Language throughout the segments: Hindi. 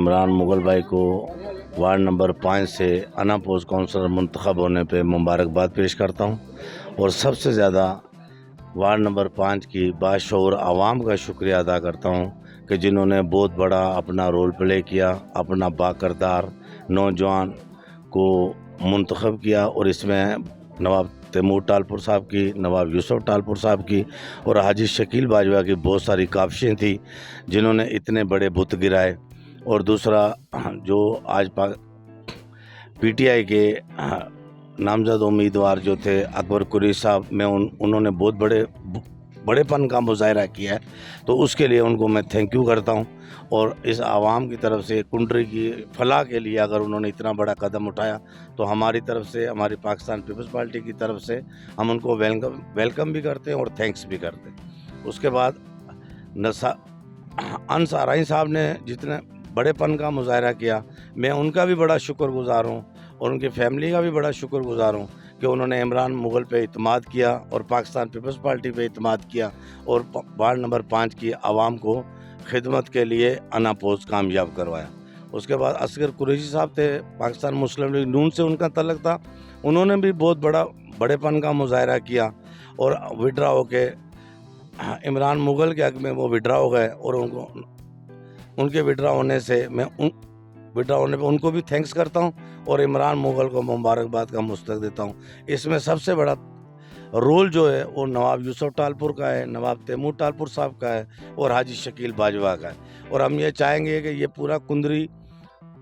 इमरान मुगल भाई को वार्ड नंबर 5 से अनापोज काउंसलर मुंतखब होने पे मुबारकबाद पेश करता हूं और सबसे ज़्यादा वार्ड नंबर 5 की बाशऊर आवाम का शुक्रिया अदा करता हूं कि जिन्होंने बहुत बड़ा अपना रोल प्ले किया, अपना बाकरदार नौजवान को मुंतखब किया और इसमें नवाब तैमूर टालपुर साहब की, नवाब यूसुफ टालपुर साहब की और हाजी शकील बाजवा की बहुत सारी काविशें थी जिन्होंने इतने बड़े बुत गिराए। और दूसरा जो आज पीटीआई के नामजद उम्मीदवार जो थे अकबर कुरैशी साहब में उन्होंने बहुत बड़ेपन का मुजाहरा किया है, तो उसके लिए उनको मैं थैंक यू करता हूं। और इस आवाम की तरफ से कुंडरी की फलाह के लिए अगर उन्होंने इतना बड़ा कदम उठाया तो हमारी तरफ से, हमारी पाकिस्तान पीपल्स पार्टी की तरफ से हम उनको वेलकम भी करते हैं और थैंक्स भी करते हैं। उसके बाद अंसाराई साहब ने जितने बड़ेपन का मुजाहरा किया, मैं उनका भी बड़ा शुक्रगुजार हूँ और उनकी फैमिली का भी बड़ा शुक्रगुजार हूँ कि उन्होंने इमरान मुगल पे इत्माद किया और पाकिस्तान पीपल्स पार्टी पे इत्माद किया और वार्ड नंबर 5 की आवाम को खिदमत के लिए अनापोज कामयाब करवाया। उसके बाद असगर कुरैशी साहब थे, पाकिस्तान मुस्लिम लीग नून से उनका तल्लक था, उन्होंने भी बहुत बड़ेपन का मुजाहरा किया और विड्रा होके इमरान मुगल के हक में वो विड्रा हो गए और उनके विड्रा होने से मैं विड्रा होने पे उनको भी थैंक्स करता हूं और इमरान मुगल को मुबारकबाद का मुस्तक देता हूं। इसमें सबसे बड़ा रोल जो है वो नवाब यूसुफ टालपुर का है, नवाब तैमूर टालपुर साहब का है और हाजी शकील बाजवा का है। और हम ये चाहेंगे कि ये पूरा कुंदरी,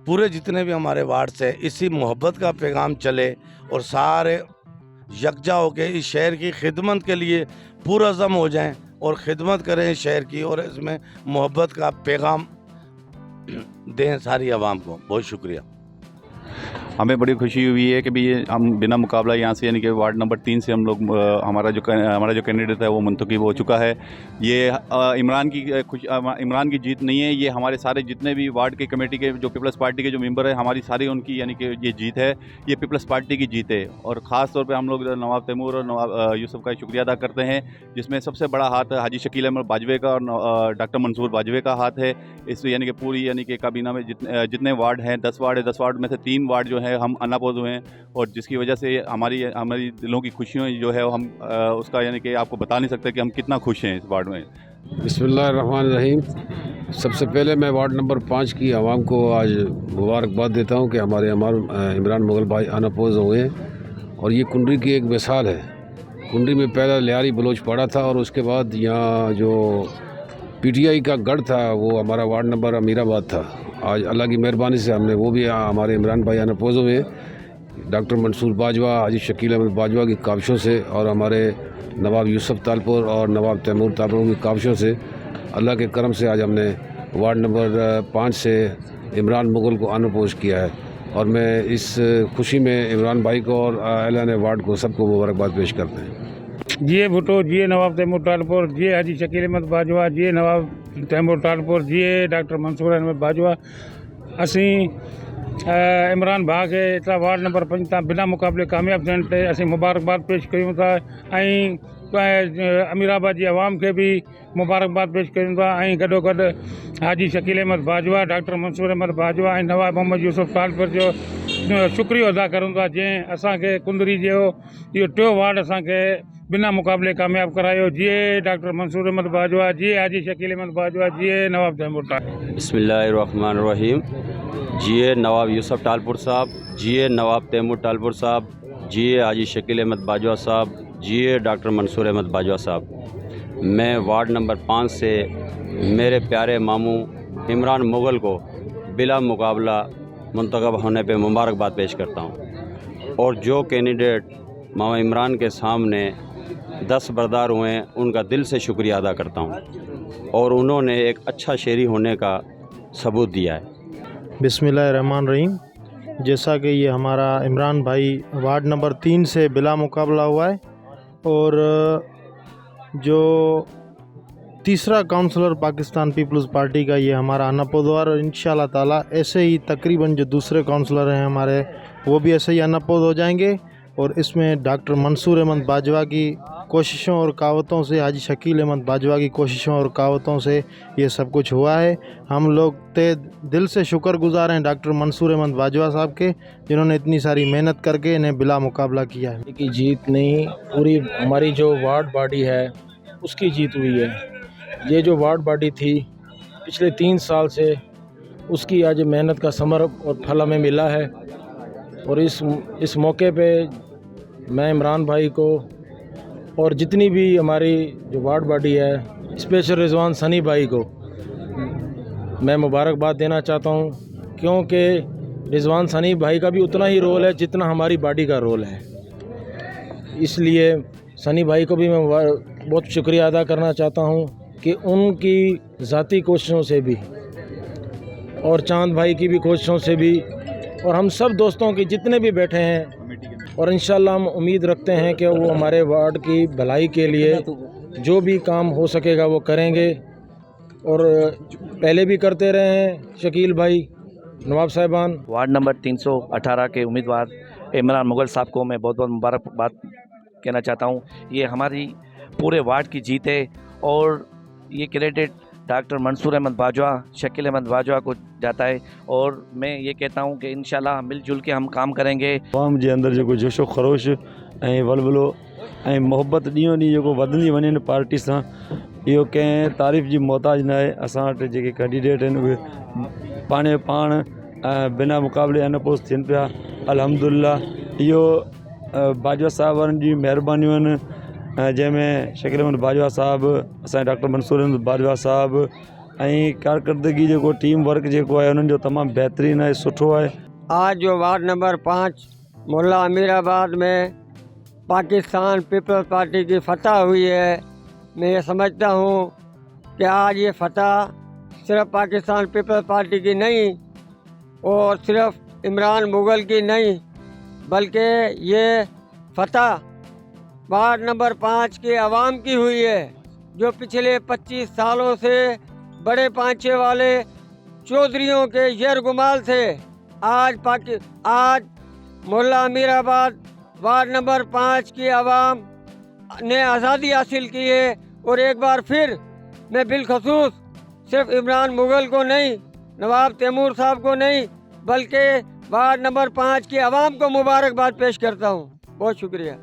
पूरे जितने भी हमारे वार्ड से इसी मोहब्बत का पैगाम चले और सारे यकजा होकर इस शहर की खिदमत के लिए पुरअज़म हो जाएं और ख़िदमत करें इस शहर की और इसमें मोहब्बत का पैगाम दें सारी आवाम को। बहुत शुक्रिया। हमें बड़ी खुशी हुई है कि भी हम बिना मुकाबला यहाँ से यानी कि वार्ड नंबर 3 से हम लोग हमारा जो कैंडिडेट है वो मुंतखब हो चुका है। ये इमरान की जीत नहीं है, ये हमारे सारे जितने भी वार्ड के कमेटी के जो पीपल्स पार्टी के जो मेंबर है हमारी सारी उनकी यानी कि ये जीत है, ये पीपल्स पार्टी की जीत है। और ख़ास तौर पर हम लोग नवाब तैमूर और नवाब यूसुफ का शुक्रिया अदा करते हैं, जिसमें सबसे बड़ा हाथ हाजी शकील अहमद बाजवे का और डॉक्टर मंसूर बाजवे का हाथ है। इस यानी कि पूरी यानी कि काबीना में जितने वार्ड हैं 10 वार्ड है, 10 वार्ड में से 3 वार्ड जो है हम अनापोज हुए हैं और जिसकी वजह से हमारी दिलों की खुशियों जो है हम उसका यानी कि आपको बता नहीं सकते कि हम कितना खुश हैं इस वार्ड में। बिस्मिल्लाहिर्रहमानिर्रहीम। सबसे पहले मैं वार्ड नंबर 5 की आवाम को आज मुबारकबाद देता हूं कि हमारे इमरान मुगल भाई अनापोज हुए हैं और ये कुंडरी की एक मिसाल है। कुंडरी में पहला लियारी बलोच पड़ा था और उसके बाद यहाँ जो पीटीआई का गढ़ था वो हमारा वार्ड नंबर अमीराबाद था। आज अल्लाह की मेहरबानी से हमने वो भी हमारे इमरान भाई अनापोज हुए डॉक्टर मंसूर बाजवा, हाजी शकील अहमद बाजवा की काविशों से और हमारे नवाब यूसुफ टालपुर और नवाब तैमूर टालपुर की काविशों से अल्लाह के करम से आज हमने वार्ड नंबर 5 से इमरान मुगल को अनापोज किया है। और मैं इस खुशी में इमरान भाई को और एलान वार्ड को सबको मुबारकबाद पेश करते हैं। जी भुट्टो, जी नवाब तैमूर टालपुर, जी हाजी शकील अहमद बाजवा, जी नवाब तैमूर टालपुर, जी डॉक्टर मंसूर अहमद बाजवा। असी इमरान भाग के इतना वार्ड नंबर 5 तां बिना मुकाबले कामयाब थियण ते असीं मुबारकबाद पेश कयूं था ऐं अमीराबाद जी आवाम के भी मुबारकबाद पेश कयूं था ऐं गॾोगॾु हाजी शकील अहमद बाजवा, डॉक्टर मंसूर अहमद बाजवा ऐं नवाब मोहम्मद यूसुफ टालपुर जो शुक्रियो अदा करूं था जंहिं असांखे कुंदरी जो इहो टियों वार्ड असांखे बिना मुकाबले कामयाब करायो। जी डॉक्टर मंसूर अहमद बाजवा, जी हाजी शकील अहमद बाजवा, जी नवाब तैमूर टालपुर। बिस्मिल्लाहिर्रहमानिर्रहीम। जी नवाब यूसुफ टालपुर साहब, जी नवाब तैमूर टालपुर साहब, जी हाजी शकील अहमद बाजवा साहब, जी डॉक्टर मंसूर अहमद बाजवा साहब। मैं वार्ड नंबर 5 से मेरे प्यारे मामू इमरान मुगल को बिला मुकाबला मुंतखब होने पे मुबारकबाद पेश करता हूँ और जो कैंडिडेट मामा इमरान के सामने दस्तबरदार हुए हैं उनका दिल से शुक्रिया अदा करता हूँ और उन्होंने एक अच्छा शहरी होने का सबूत दिया है। बिस्मिल्लाहिर्रहमानिर्रहीम। जैसा कि ये हमारा इमरान भाई वार्ड नंबर 3 से बिला मुकाबला हुआ है और जो तीसरा काउंसलर पाकिस्तान पीपल्स पार्टी का ये हमारा अनापोज हुआ और इंशाल्लाह ताला ऐसे ही तकरीबन जो दूसरे काउंसलर हैं हमारे वो भी ऐसे ही अनापोज हो जाएंगे। और इसमें डॉक्टर मंसूर अहमद बाजवा की कोशिशों और कावतों से, हाजी शकील अहमद बाजवा की कोशिशों और कावतों से ये सब कुछ हुआ है। हम लोग दिल से शुक्रगुजार हैं डॉक्टर मंसूर अहमद बाजवा साहब के, जिन्होंने इतनी सारी मेहनत करके इन्हें बिला मुकाबला किया है। की जीत नहीं, पूरी हमारी जो वार्ड बॉडी है उसकी जीत हुई है। ये जो वार्ड बॉडी थी पिछले 3 साल से, उसकी आज मेहनत का समर और फल हमें मिला है। और इस मौके पे मैं इमरान भाई को और जितनी भी हमारी जो वार्ड बॉडी है, स्पेशल रिजवान सनी भाई को मैं मुबारकबाद देना चाहता हूँ, क्योंकि रिजवान सनी भाई का भी उतना ही रोल है जितना हमारी बॉडी का रोल है। इसलिए सनी भाई को भी मैं बहुत शुक्रिया अदा करना चाहता हूँ कि उनकी ज़ाती कोशिशों से भी और चांद भाई की भी कोशिशों से भी और हम सब दोस्तों की जितने भी बैठे हैं, और इंशाल्लाह हम उम्मीद रखते हैं कि वो हमारे वार्ड की भलाई के लिए जो भी काम हो सकेगा वो करेंगे, और पहले भी करते रहे हैं। शकील भाई, नवाब साहिबान। वार्ड नंबर 318 के उम्मीदवार इमरान मुगल साहब को मैं बहुत बहुत मुबारकबाद कहना चाहता हूँ। ये हमारी पूरे वार्ड की जीत है और ये क्रेडिट डॉक्टर मंसूर अहमद बाजवा, शकील अहमद बाजवा को जाता है। और मैं ये कहता हूँ कि इंशाल्लाह मिलजुल के हम काम करेंगे। आवाम जे अंदरि जेको जोशो ख़रोश ऐं वलवलो ऐं मोहबत ॾींहों ॾींहुं जेको वधंदी वञे न पार्टी सां, इहो कंहिं तारीफ़ जी मोहताज न आहे। असां वटि जेके कैंडिडेट आहिनि उहे पाण बिना मुक़ाबले अनपोज़ थियनि पिया। अल्हम्दुलिल्लाह इहो बाजवा साहब वारनि जी महिरबानियूं आहिनि, जंहिंमें शकील अहमद बाजवा साहब, असांजे डॉक्टर मंसूर अहमद बाजवा साहब ऐं कारकर्दगी जेको टीम वर्क जेको आहे उन्हनि जो तमामु बहितरीनु आहे, सुठो आहे। आज जो वार्ड नंबर 5 मुल्ला अमीराबाद में पाकिस्तान पीपल्स पार्टी की फतह हुई है, मैं ये समझता हूँ कि आज ये फतह सिर्फ पाकिस्तान पीपल्स पार्टी की नहीं और सिर्फ इमरान मुगल की नहीं, बल्कि ये फतह वार्ड नंबर 5 के अवाम की हुई है, जो पिछले 25 सालों से बड़े पांचे वाले चौधरियों के यरगुमाल थे। आज मुल्ला अमीराबाद वार्ड नंबर 5 की आवाम ने आज़ादी हासिल की है। और एक बार फिर मैं बिलखसूस सिर्फ इमरान मुगल को नहीं, नवाब तैमूर साहब को नहीं, बल्कि वार्ड नंबर 5 की आवाम को मुबारकबाद पेश करता हूँ। बहुत शुक्रिया।